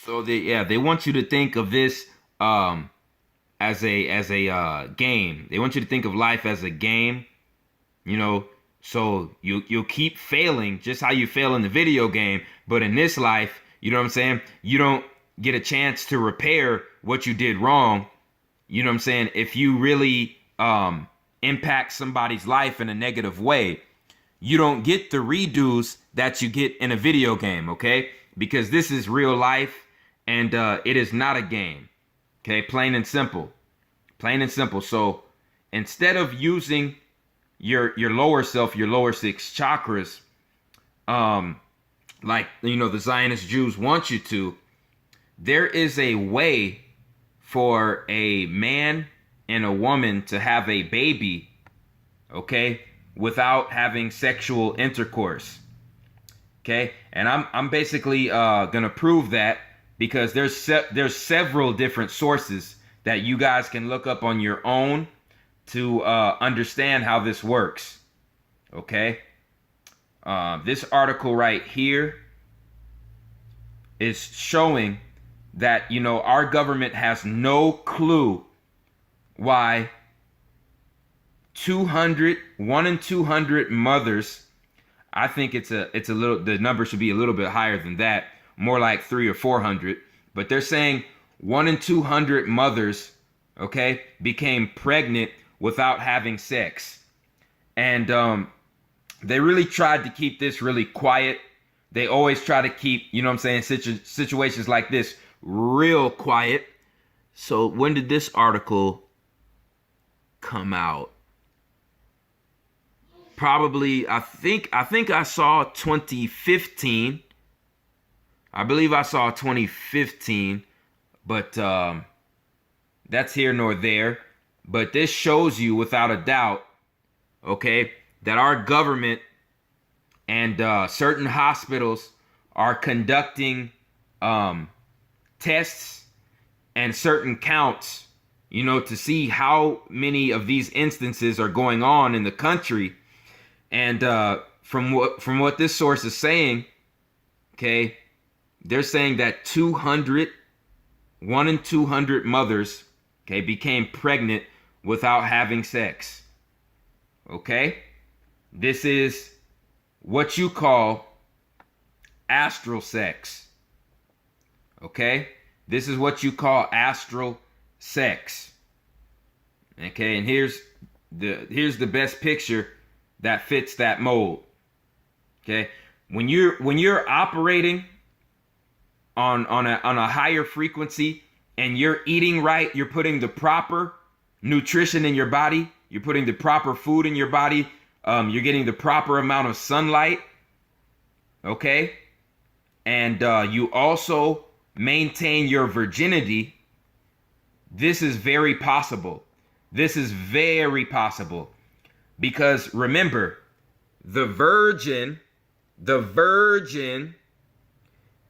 So they want you to think of this as a game. They want you to think of life as a game, you know. So you'll keep failing just how you fail in the video game, but in this life, you know what I'm saying? You don't get a chance to repair what you did wrong. You know what I'm saying? If you really impact somebody's life in a negative way, you don't get the redos that you get in a video game, okay? Because this is real life and it is not a game, okay? Plain and simple. Plain and simple. So instead of using your lower self, your lower six chakras, like, you know, the Zionist Jews want you to, there is a way for a man and a woman to have a baby, okay, without having sexual intercourse, okay? And I'm basically gonna prove that, because there's several different sources that you guys can look up on your own to understand how this works, okay? This article right here is showing that, you know, our government has no clue why 1 in 200 mothers, I think it's a little, the number should be a little bit higher than that, more like 300 or 400, but they're saying 1 in 200 mothers, okay, became pregnant without having sex. And they really tried to keep this really quiet. They always try to keep, you know what I'm saying, situations like this real quiet. So when did this article come out? Probably, I think I saw 2015. I believe I saw 2015, but that's here nor there. But this shows you without a doubt, okay, that our government and certain hospitals are conducting tests and certain counts, you know, to see how many of these instances are going on in the country. And from what this source is saying, okay, they're saying that 1 in 200 mothers, okay, became pregnant without having sex. Okay? This is what you call astral sex. Okay? This is what you call astral sex. Okay, and here's the best picture that fits that mold. Okay? When you're operating on a higher frequency and you're eating right, you're putting the proper nutrition in your body, you're putting the proper food in your body, you're getting the proper amount of sunlight, okay? And you also maintain your virginity. This is very possible. This is very possible. Because remember, the virgin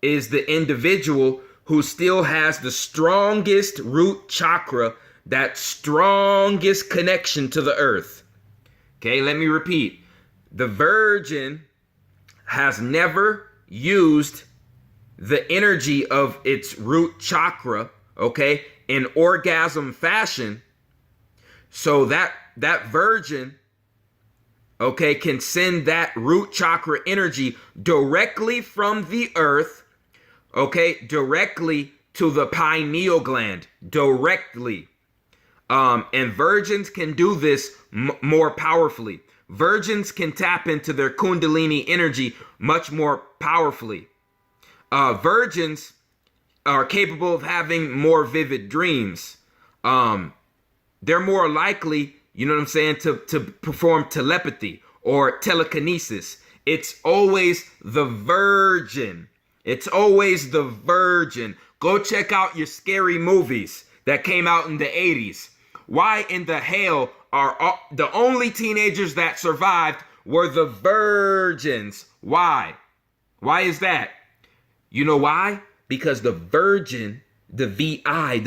is the individual who still has the strongest root chakra, that strongest connection to the earth. Okay, let me repeat. The virgin has never used the energy of its root chakra, okay, in orgasm fashion. So that virgin, okay, can send that root chakra energy directly from the earth, okay, directly to the pineal gland, directly. And virgins can do this more powerfully. Virgins can tap into their kundalini energy much more powerfully. Virgins are capable of having more vivid dreams. They're more likely, you know what I'm saying, to perform telepathy or telekinesis. It's always the virgin. It's always the virgin. Go check out your scary movies that came out in the 80s. Why in the hell are the only teenagers that survived were the virgins? Why? Why is that? You know why? Because the virgin, the VI,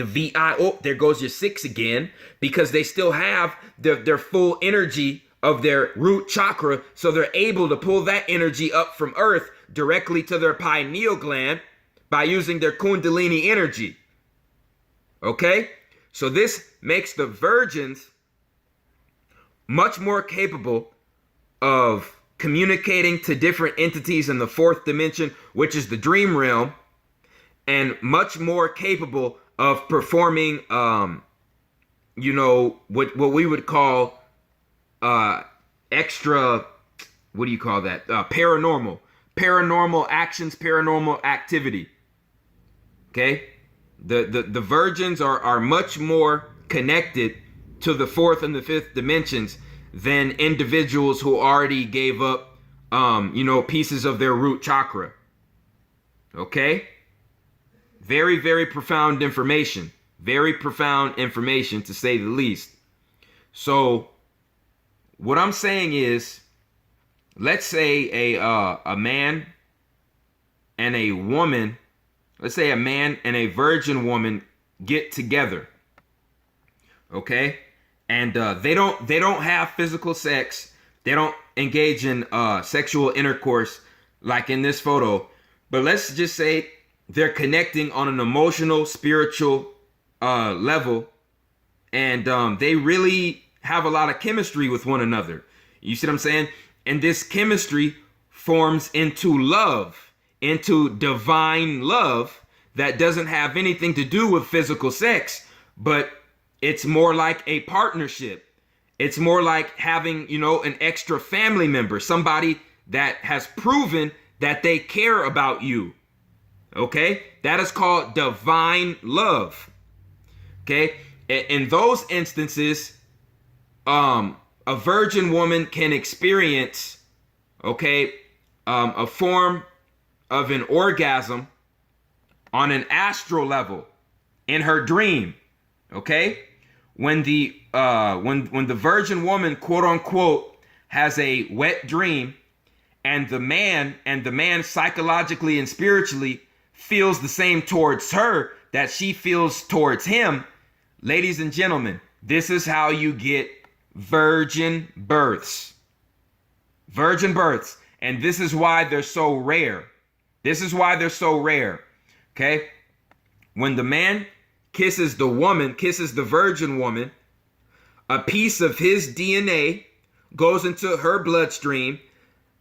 oh, there goes your 6 again, because they still have their full energy of their root chakra, so they're able to pull that energy up from earth directly to their pineal gland, by using their kundalini energy. Okay? So this makes the virgins much more capable of communicating to different entities in the fourth dimension, which is the dream realm, and much more capable of performing, what we would call extra, what do you call that? Paranormal actions, paranormal activity. Okay? The virgins are much more connected to the fourth and the fifth dimensions than individuals who already gave up, pieces of their root chakra. Okay? Very, very profound information. Very profound information, to say the least. So, what I'm saying is, let's say a man and a woman, let's say a man and a virgin woman get together. Okay? And they don't have physical sex. They don't engage in sexual intercourse like in this photo. But let's just say they're connecting on an emotional, spiritual level, and they really have a lot of chemistry with one another. You see what I'm saying? And this chemistry forms into love, into divine love that doesn't have anything to do with physical sex, but it's more like a partnership. It's more like having, an extra family member, somebody that has proven that they care about you. Okay? That is called divine love. Okay? In those instances, a virgin woman can experience, a form of an orgasm on an astral level in her dream. Okay? When the virgin woman, quote unquote, has a wet dream, and the man psychologically and spiritually feels the same towards her that she feels towards him, ladies and gentlemen, this is how you get virgin births. Virgin births. And this is why they're so rare. This is why they're so rare. Okay? When the man kisses the virgin woman, a piece of his DNA goes into her bloodstream,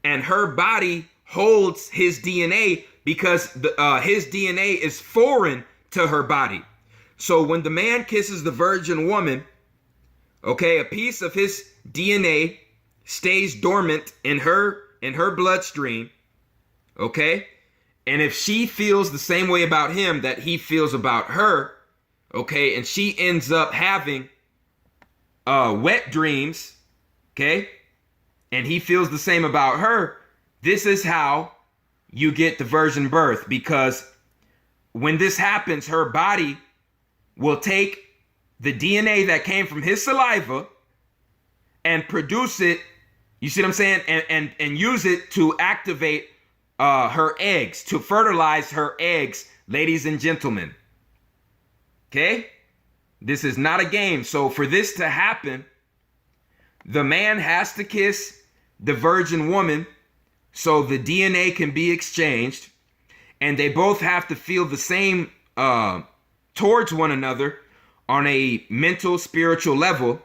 and her body holds his DNA because his DNA is foreign to her body. So when the man kisses the virgin woman, a piece of his DNA stays dormant in her bloodstream, and if she feels the same way about him that he feels about her, and she ends up having wet dreams, and he feels the same about her, this is how you get the virgin birth. Because when this happens, her body will take the DNA that came from his saliva and produce it, you see what I'm saying, and use it to activate her eggs, to fertilize her eggs, ladies and gentlemen. Okay? This is not a game. So for this to happen, the man has to kiss the virgin woman so the DNA can be exchanged, and they both have to feel the same towards one another on a mental, spiritual level.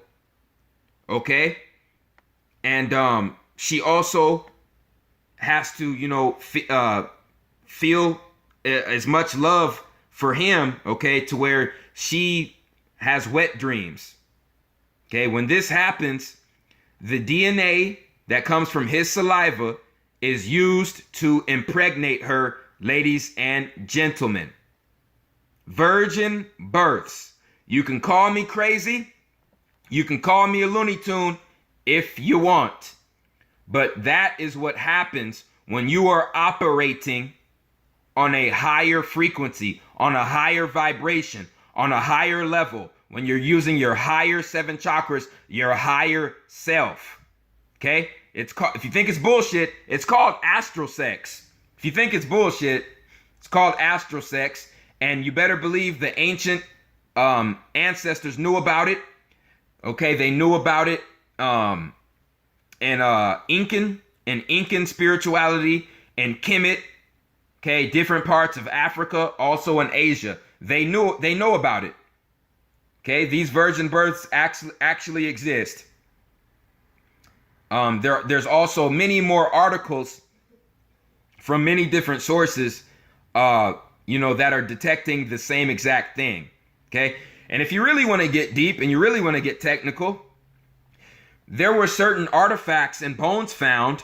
Okay? And she also has to, feel as much love for him, to where she has wet dreams. Okay, when this happens, the DNA that comes from his saliva is used to impregnate her, ladies and gentlemen. Virgin births. You can call me crazy. You can call me a Looney Tune if you want. But that is what happens when you are operating on a higher frequency, on a higher vibration, on a higher level, when you're using your higher 7 chakras, your higher self. Okay? It's called, if you think it's bullshit, it's called astral sex. If you think it's bullshit, it's called astral sex, and you better believe the ancient ancestors knew about it. Okay, they knew about it in Incan spirituality and Kemet. Okay, different parts of Africa, also in Asia. They know about it. Okay, these virgin births actually exist. There's also many more articles from many different sources, that are detecting the same exact thing. Okay, and if you really want to get deep and you really want to get technical, there were certain artifacts and bones found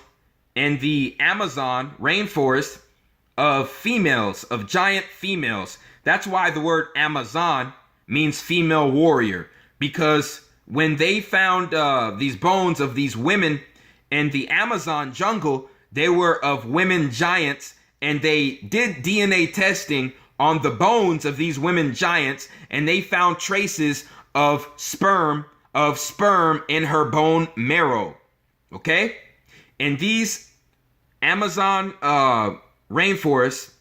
in the Amazon rainforest of females, of giant females. That's why the word Amazon means female warrior, because when they found these bones of these women in the Amazon jungle, they were of women giants, and they did DNA testing on the bones of these women giants, and they found traces of sperm in her bone marrow. Okay? In these Amazon rainforests,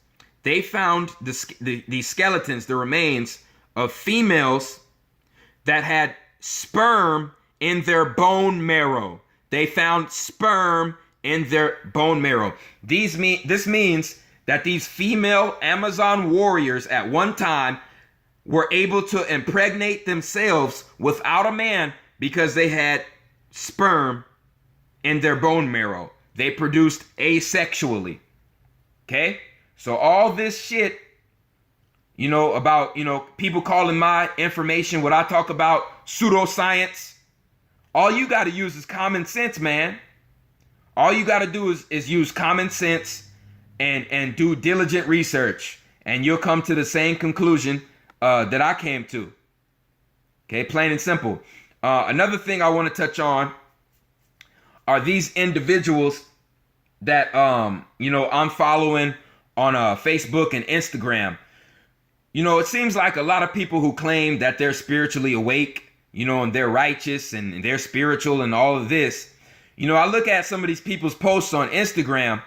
they found the skeletons, the remains of females that had sperm in their bone marrow. They found sperm in their bone marrow. This means that these female Amazon warriors at one time were able to impregnate themselves without a man because they had sperm in their bone marrow. They produced asexually. Okay? So all this shit, about, people calling my information, what I talk about, pseudoscience, all you got to use is common sense, man. All you got to do is use common sense and do diligent research, and you'll come to the same conclusion that I came to. Okay, plain and simple. Another thing I want to touch on are these individuals that I'm following on Facebook and Instagram. It seems like a lot of people who claim that they're spiritually awake, and they're righteous and they're spiritual and all of this. I look at some of these people's posts on Instagram,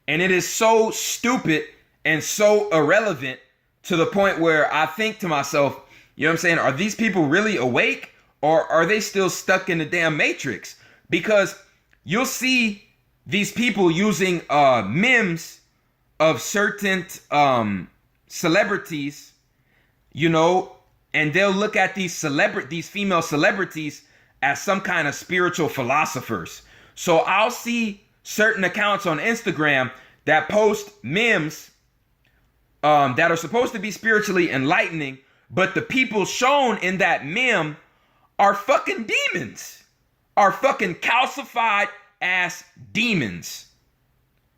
and it is so stupid and so irrelevant to the point where I think to myself, are these people really awake, or are they still stuck in the damn matrix? Because you'll see these people using memes of certain celebrities, and they'll look at these female celebrities as some kind of spiritual philosophers. So I'll see certain accounts on Instagram that post memes that are supposed to be spiritually enlightening, but the people shown in that meme are fucking demons, are fucking calcified ass demons.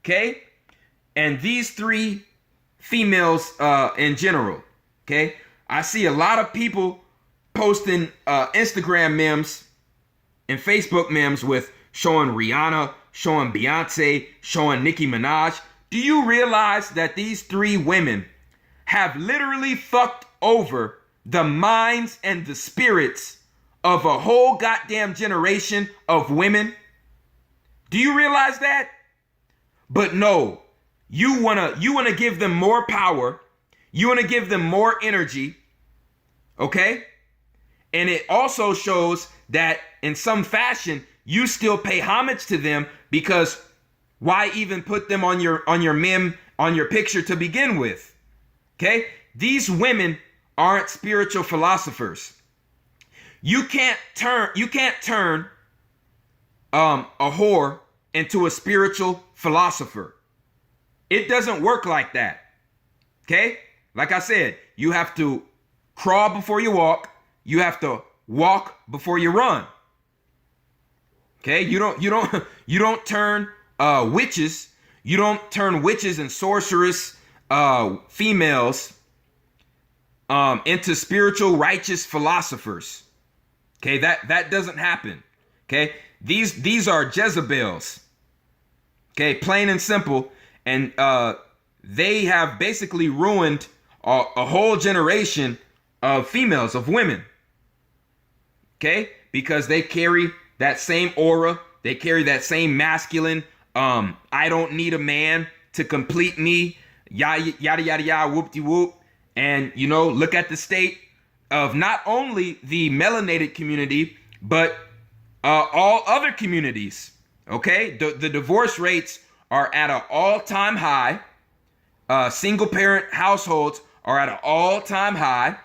Okay? And these three females in general, okay? I see a lot of people posting Instagram memes and Facebook memes with showing Rihanna, showing Beyonce, showing Nicki Minaj. Do you realize that these three women have literally fucked over the minds and the spirits of a whole goddamn generation of women? Do you realize that? But no, you wanna give them more power. You wanna give them more energy. Okay? And it also shows that in some fashion, you still pay homage to them, because why even put them on your meme, on your picture to begin with? Okay? These women aren't spiritual philosophers. You can't turn a whore into a spiritual philosopher. It doesn't work like that. Okay? Like I said, you have to crawl before you walk. You have to walk before you run. Okay? You don't turn witches. You don't turn witches and sorceress females into spiritual righteous philosophers. Okay? That doesn't happen. Okay? These are Jezebels. Okay? Plain and simple. And they have basically ruined a whole generation of females, of women. Okay? Because they carry that same aura. They carry that same masculine, I don't need a man to complete me, yada, yada, yada, yada, whoop-de-whoop. And, look at the state of not only the melanated community, but all other communities. Okay? The divorce rates are at an all-time high. single parent households are at an all-time high,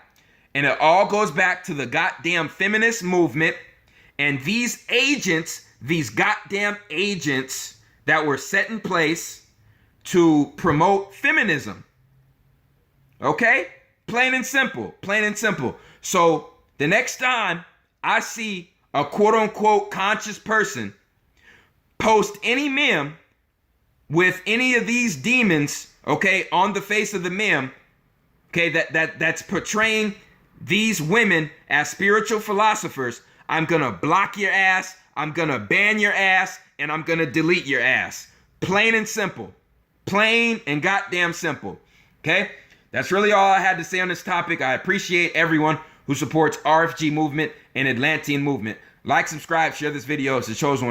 and it all goes back to the goddamn feminist movement and these agents, these goddamn agents that were set in place to promote feminism. Okay? Plain and simple. Plain and simple. So the next time I see a quote-unquote conscious person post any meme with any of these demons, okay, on the face of the meme, okay, that's portraying these women as spiritual philosophers, I'm gonna block your ass, I'm gonna ban your ass, and I'm gonna delete your ass. Plain and simple. Plain and goddamn simple. Okay? That's really all I had to say on this topic. I appreciate everyone who supports RFG movement and Atlantean movement. Like, subscribe, share this video. It's the chosen one.